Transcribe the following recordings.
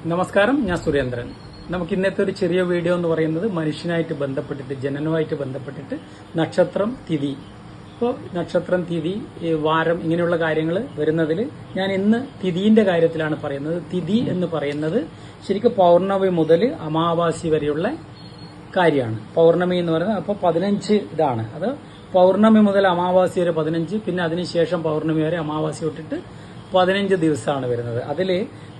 നമസ്കാരം, ഞാൻ സുരേന്ദ്രൻ. നമുക്ക് ഇന്നത്തെ ഒരു ചെറിയ വീഡിയോ എന്ന് പറയുന്നത് മനുഷ്യനായിട്ട് ബന്ധപ്പെട്ടിട്ട്, ജനനവുമായിട്ട് ബന്ധപ്പെട്ടിട്ട് നക്ഷത്രം, തിഥി. ഇപ്പോൾ നക്ഷത്രം, തിഥി, വാരം ഇങ്ങനെയുള്ള കാര്യങ്ങൾ വരുന്നതിൽ ഞാൻ ഇന്ന് തിഥിന്റെ കാര്യത്തിലാണ് പറയുന്നത്. തിഥി എന്ന് പറയുന്നത് ശരിക്കും പൗർണമി മുതൽ അമാവാസി വരെയുള്ള കാര്യമാണ്. പൗർണമി എന്ന് പറയുന്നത് അപ്പോൾ 15 ഇതാണ്. അത് പൗർണമി മുതൽ അമാവാസി വരെ 15, പിന്നെ അതിനുശേഷം പൗർണമി വരെ അമാവാസി തൊട്ടിട്ട് 15 ദിവസമാണ് വരുന്നത്. അതിൽ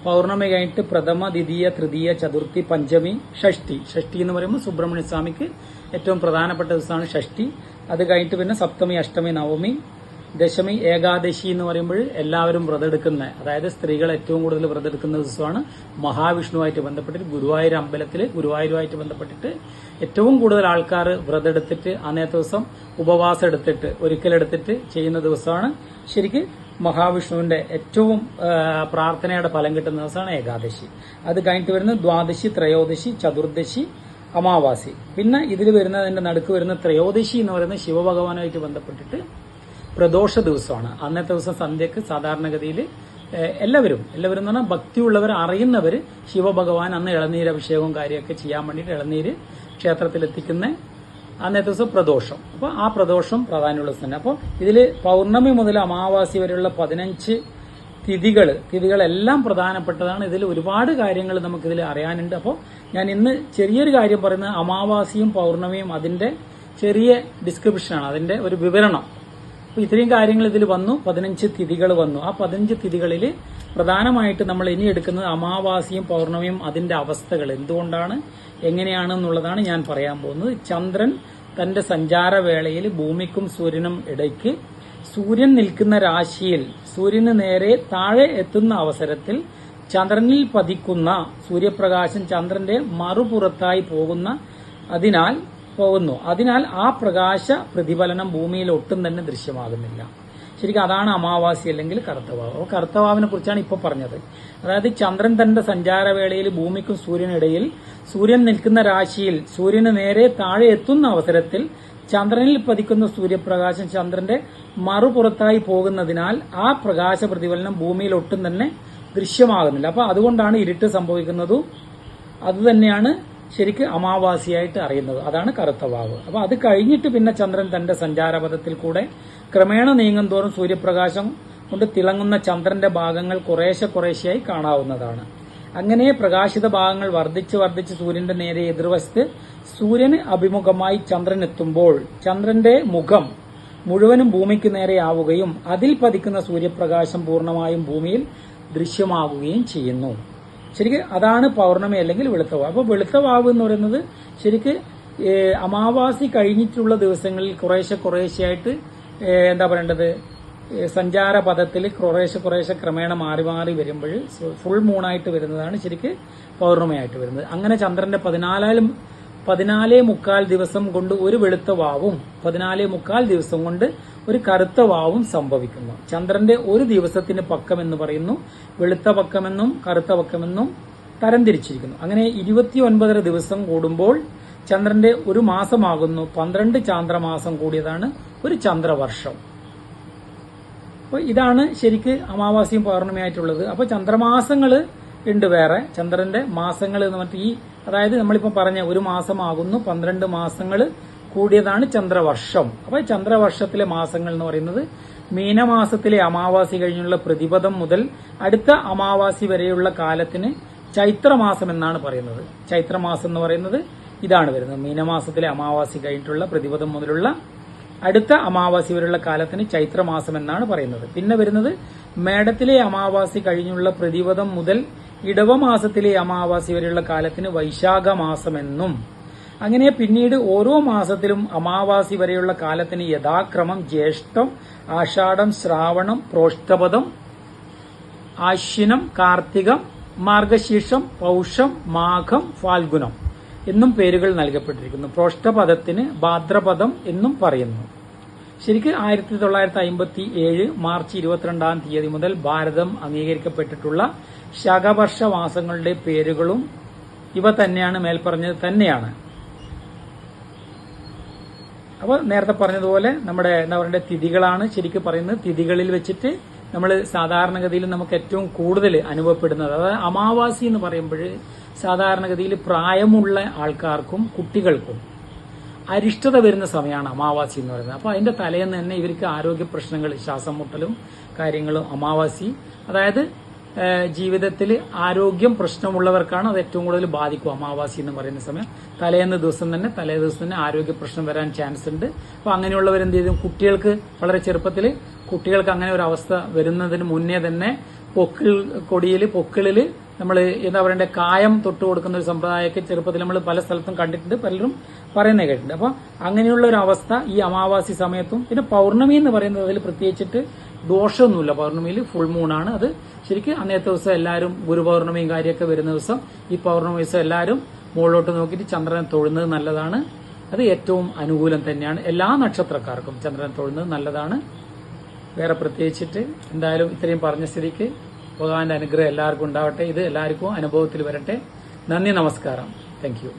പൗർണമി കഴിഞ്ഞിട്ട് പ്രഥമ, ദ്വിതീയ, തൃതീയ, ചതുർത്ഥി, പഞ്ചമി, ഷഷ്ടി. ഷഷ്ടി എന്ന് പറയുമ്പോൾ സുബ്രഹ്മണ്യ സ്വാമിക്ക് ഏറ്റവും പ്രധാനപ്പെട്ട ദിവസമാണ് ഷഷ്ടി. അത് കഴിഞ്ഞിട്ട് പിന്നെ സപ്തമി, അഷ്ടമി, നവമി, ദശമി, ഏകാദശി എന്ന് പറയുമ്പോൾ എല്ലാവരും വ്രതെടുക്കുന്ന, അതായത് സ്ത്രീകൾ ഏറ്റവും കൂടുതൽ വ്രതെടുക്കുന്ന ദിവസമാണ്. മഹാവിഷ്ണുവായിട്ട് ബന്ധപ്പെട്ടിട്ട് ഗുരുവായൂർ അമ്പലത്തിൽ ഗുരുവായൂരുമായിട്ട് ബന്ധപ്പെട്ടിട്ട് ഏറ്റവും കൂടുതൽ ആൾക്കാർ വ്രതെടുത്തിട്ട് അന്നത്തെ ദിവസം ഉപവാസം എടുത്തിട്ട് ഒരിക്കലെടുത്തിട്ട് ചെയ്യുന്ന ദിവസമാണ് ശരിക്ക് മഹാവിഷ്ണുവിന്റെ ഏറ്റവും പ്രാർത്ഥനയുടെ ഫലം കിട്ടുന്ന ദിവസമാണ് ഏകാദശി. അത് കഴിഞ്ഞിട്ട് വരുന്ന ദ്വാദശി, ത്രയോദശി, ചതുർദശി, അമാവാസി. പിന്നെ ഇതിൽ വരുന്നതിന്റെ നടുക്ക് വരുന്ന ത്രയോദശി എന്ന് പറയുന്നത് ശിവഭഗവാനുമായിട്ട് ബന്ധപ്പെട്ടിട്ട് പ്രദോഷ ദിവസമാണ്. അന്നത്തെ ദിവസം സന്ധ്യക്ക് സാധാരണഗതിയിൽ എല്ലാവരും എന്ന് പറഞ്ഞാൽ ഭക്തിയുള്ളവർ, അറിയുന്നവർ ശിവഭഗവാൻ അന്ന് ഇളനീര് അഭിഷേകവും കാര്യമൊക്കെ ചെയ്യാൻ വേണ്ടിയിട്ട് ഇളനീര് ക്ഷേത്രത്തിലെത്തിക്കുന്ന അന്നത്തെ ദിവസം പ്രദോഷം. അപ്പോൾ ആ പ്രദോഷം പ്രാധാന്യമുള്ള ദിവസം തന്നെ. അപ്പോൾ ഇതിൽ പൗർണമി മുതൽ അമാവാസി വരെയുള്ള 15 തിഥികളെല്ലാം പ്രധാനപ്പെട്ടതാണ്. ഇതിൽ ഒരുപാട് കാര്യങ്ങൾ നമുക്കിതിൽ അറിയാനുണ്ട്. അപ്പോൾ ഞാൻ ഇന്ന് ചെറിയൊരു കാര്യം പറയുന്നത് അമാവാസിയും പൗർണമിയും അതിന്റെ ചെറിയ ഡിസ്ക്രിപ്ഷനാണ്, അതിന്റെ ഒരു വിവരണം. അപ്പോൾ ഇത്രയും കാര്യങ്ങൾ ഇതിൽ വന്നു. 15 തിഥികൾ വന്നു. ആ 15 തിഥികളിൽ പ്രധാനമായിട്ട് നമ്മൾ ഇനി എടുക്കുന്നത് അമാവാസിയും പൗർണമിയും അതിന്റെ അവസ്ഥകൾ എന്തുകൊണ്ടാണ്, എങ്ങനെയാണെന്നുള്ളതാണ് ഞാൻ പറയാൻ പോകുന്നത്. ചന്ദ്രൻ തന്റെ സഞ്ചാരവേളയിൽ ഭൂമിക്കും സൂര്യനും ഇടയ്ക്ക് സൂര്യൻ നിൽക്കുന്ന രാശിയിൽ സൂര്യന് നേരെ താഴെ എത്തുന്ന അവസരത്തിൽ ചന്ദ്രനിൽ പതിക്കുന്ന സൂര്യപ്രകാശം ചന്ദ്രന്റെ മറുപുറത്തായി അതിനാൽ ആ പ്രകാശ പ്രതിഫലനം ഭൂമിയിൽ ഒട്ടും തന്നെ ദൃശ്യമാകുന്നില്ല. ശരിക്കും അതാണ് അമാവാസി അല്ലെങ്കിൽ കറുത്തവാവ്. അപ്പോൾ കറുത്തവാവിനെ കുറിച്ചാണ് ഇപ്പോൾ പറഞ്ഞത്. അതായത് ചന്ദ്രൻ തന്റെ സഞ്ചാരവേളയിൽ ഭൂമിക്കും സൂര്യനിടയിൽ സൂര്യൻ നിൽക്കുന്ന രാശിയിൽ സൂര്യന് നേരെ താഴെ എത്തുന്ന അവസരത്തിൽ ചന്ദ്രനിൽ പതിക്കുന്ന സൂര്യപ്രകാശം ചന്ദ്രന്റെ മറുപുറത്തായി പോകുന്നതിനാൽ ആ പ്രകാശ പ്രതിഫലനം ഭൂമിയിൽ ഒട്ടും തന്നെ ദൃശ്യമാകുന്നില്ല. അപ്പൊ അതുകൊണ്ടാണ് ഇരുട്ട് സംഭവിക്കുന്നതും. അതുതന്നെയാണ് ശരിക്ക് അമാവാസിയായിട്ട് അറിയുന്നത്. അതാണ് കറുത്തവാവ്. അപ്പൊ അത് കഴിഞ്ഞിട്ട് പിന്നെ ചന്ദ്രൻ തന്റെ സഞ്ചാരപഥത്തിൽ കൂടെ ക്രമേണ നീങ്ങുന്തോറും സൂര്യപ്രകാശം കൊണ്ട് തിളങ്ങുന്ന ചന്ദ്രന്റെ ഭാഗങ്ങൾ കുറേശ്ശെയായി കാണാവുന്നതാണ്. അങ്ങനെ പ്രകാശിത ഭാഗങ്ങൾ വർദ്ധിച്ച് സൂര്യന്റെ നേരെ എതിർവശത്ത് സൂര്യന് അഭിമുഖമായി ചന്ദ്രൻ എത്തുമ്പോൾ ചന്ദ്രന്റെ മുഖം മുഴുവനും ഭൂമിക്ക് നേരെയാവുകയും അതിൽ പതിക്കുന്ന സൂര്യപ്രകാശം പൂർണ്ണമായും ഭൂമിയിൽ ദൃശ്യമാവുകയും ചെയ്യുന്നു. ശരിക്ക് അതാണ് പൗർണമി അല്ലെങ്കിൽ വെളുത്തവാവ്. അപ്പോൾ വെളുത്തവാവ് എന്ന് പറയുന്നത് ശരിക്ക് അമാവാസി കഴിഞ്ഞിട്ടുള്ള ദിവസങ്ങളിൽ കുറേശ്ശെയായിട്ട് എന്താ പറയേണ്ടത്, സഞ്ചാരപഥത്തിൽ കുറേശ്ശെ ക്രമേണ മാറി വരുമ്പോൾ ഫുൾ മൂണായിട്ട് വരുന്നതാണ് ശരിക്ക് പൗർണമിയായിട്ട് വരുന്നത്. അങ്ങനെ ചന്ദ്രന്റെ 14.25 ദിവസം കൊണ്ട് ഒരു വെളുത്ത വാവും 14.25 ദിവസം കൊണ്ട് ഒരു കറുത്ത വാവും സംഭവിക്കുന്നു. ചന്ദ്രന്റെ ഒരു ദിവസത്തിന് പക്കം എന്ന് പറയുന്നു. വെളുത്ത പക്കമെന്നും കറുത്ത പക്കമെന്നും തരംതിരിച്ചിരിക്കുന്നു. അങ്ങനെ 29.5 ദിവസം കൂടുമ്പോൾ ചന്ദ്രന്റെ ഒരു മാസമാകുന്നു. 12 ചാന്ദ്രമാസം കൂടിയതാണ് ഒരു ചന്ദ്രവർഷം. അപ്പോൾ ഇതാണ് ശരിക്ക് അമാവാസിയും പൗർണമിയായിട്ടുള്ളത്. അപ്പോൾ ചന്ദ്രമാസങ്ങൾ ഉണ്ട് വേറെ. ചന്ദ്രന്റെ മാസങ്ങൾ എന്ന് പറഞ്ഞിട്ട് അതായത് നമ്മളിപ്പോൾ പറഞ്ഞ ഒരു മാസമാകുന്നു 12 മാസങ്ങൾ കൂടിയതാണ് ചന്ദ്രവർഷം. അപ്പോൾ ചന്ദ്രവർഷത്തിലെ മാസങ്ങൾ എന്ന് പറയുന്നത് മീനമാസത്തിലെ അമാവാസി കഴിഞ്ഞുള്ള പ്രതിപദം മുതൽ അടുത്ത അമാവാസി വരെയുള്ള കാലത്തിന് ചൈത്രമാസം എന്നാണ് പറയുന്നത്. ചൈത്രമാസം എന്ന് പറയുന്നത് ഇതാണ് വരുന്നത്. മീനമാസത്തിലെ അമാവാസി കഴിഞ്ഞിട്ടുള്ള പ്രതിപദം മുതലുള്ള അടുത്ത അമാവാസി വരെയുള്ള കാലത്തിന് ചൈത്രമാസം എന്നാണ് പറയുന്നത്. പിന്നെ വരുന്നത് മേടത്തിലെ അമാവാസി കഴിഞ്ഞുള്ള പ്രതിപദം മുതൽ ഇടവമാസത്തിലെ അമാവാസി വരെയുള്ള കാലത്തിന് വൈശാഖമാസമെന്നും, അങ്ങനെ പിന്നീട് ഓരോ മാസത്തിലും അമാവാസി വരെയുള്ള കാലത്തിന് യഥാക്രമം ജ്യേഷ്ഠം, ആഷാഢം, ശ്രാവണം, പ്രോഷ്ഠപദം, ആശ്വിനം, കാർത്തികം, മാർഗശീർഷം, പൗഷം, മാഘം, ഫാൽഗുനം എന്നും പേരുകൾ നൽകപ്പെട്ടിരിക്കുന്നു. പ്രോഷ്ഠപദത്തിന് ഭാദ്രപദം എന്നും പറയുന്നു. ശരിക്ക് 1957 മാർച്ച് 22-ാം തീയതി മുതൽ ഭാരതം അംഗീകരിക്കപ്പെട്ടിട്ടുള്ള ശകവർഷ മാസങ്ങളുടെ പേരുകളും ഇവ തന്നെയാണ്, മേൽപ്പറഞ്ഞത് തന്നെയാണ്. അപ്പോൾ നേരത്തെ പറഞ്ഞതുപോലെ നമ്മുടെ എന്താ പറയുക തിഥികളാണ് ശരിക്കും പറയുന്നത്. തിഥികളിൽ വെച്ചിട്ട് നമ്മൾ സാധാരണഗതിയിൽ നമുക്ക് ഏറ്റവും കൂടുതൽ അനുഭവപ്പെടുന്നത്, അതായത് അമാവാസി എന്ന് പറയുമ്പോൾ സാധാരണഗതിയിൽ പ്രായമുള്ള ആൾക്കാർക്കും കുട്ടികൾക്കും അരിഷ്ടത വരുന്ന സമയമാണ് അമാവാസി എന്ന് പറയുന്നത്. അപ്പോൾ അതിന്റെ തലേന്ന് തന്നെ ഇവർക്ക് ആരോഗ്യ പ്രശ്നങ്ങൾ, ശ്വാസം മുട്ടലും കാര്യങ്ങളും അമാവാസി, അതായത് ജീവിതത്തിൽ ആരോഗ്യം പ്രശ്നമുള്ളവർക്കാണ് അത് ഏറ്റവും കൂടുതൽ ബാധിക്കും. അമാവാസി എന്ന് പറയുന്ന സമയം തലേ ദിവസം തന്നെ ആരോഗ്യ പ്രശ്നം വരാൻ ചാൻസ് ഉണ്ട്. അപ്പൊ അങ്ങനെയുള്ളവർ എന്ത് ചെയ്യും, കുട്ടികൾക്ക് വളരെ ചെറുപ്പത്തിൽ കുട്ടികൾക്ക് അങ്ങനെ ഒരു അവസ്ഥ വരുന്നതിന് മുന്നേ തന്നെ പൊക്കിളിൽ നമ്മൾ എന്താ പറയണ്ടേ, കായം തൊട്ട് കൊടുക്കുന്ന ഒരു സമ്പ്രദായമൊക്കെ ചെറുപ്പത്തിൽ നമ്മൾ പല സ്ഥലത്തും കണ്ടിട്ടുണ്ട്, പലരും പറയുന്നത് കേട്ടിട്ടുണ്ട്. അപ്പൊ അങ്ങനെയുള്ള ഒരു അവസ്ഥ ഈ അമാവാസി സമയത്തും, പിന്നെ പൗർണമി എന്ന് പറയുന്നത് അതിൽ പ്രത്യേകിച്ചിട്ട് ദോഷമൊന്നുമില്ല. പൗർണമിയിൽ ഫുൾ മൂണാണ്. അത് ശരിക്കും അന്നത്തെ ദിവസം എല്ലാവരും ഗുരുപൗർണമിയും കാര്യമൊക്കെ വരുന്ന ദിവസം ഈ പൗർണമി ദിവസം എല്ലാവരും മുകളിലോട്ട് നോക്കിയിട്ട് ചന്ദ്രനെ തൊഴുന്നത് നല്ലതാണ്. അത് ഏറ്റവും അനുകൂലം തന്നെയാണ്. എല്ലാ നക്ഷത്രക്കാർക്കും ചന്ദ്രനെ തൊഴുന്നത് നല്ലതാണ്. വേറെ പ്രത്യേകിച്ചിട്ട് എന്തായാലും ഇത്രയും പറഞ്ഞ സ്ഥിതിക്ക് ഭഗവാന്റെ അനുഗ്രഹം എല്ലാവർക്കും ഉണ്ടാവട്ടെ. ഇത് എല്ലാവർക്കും അനുഭവത്തിൽ വരട്ടെ. നന്ദി, നമസ്കാരം. Thank you.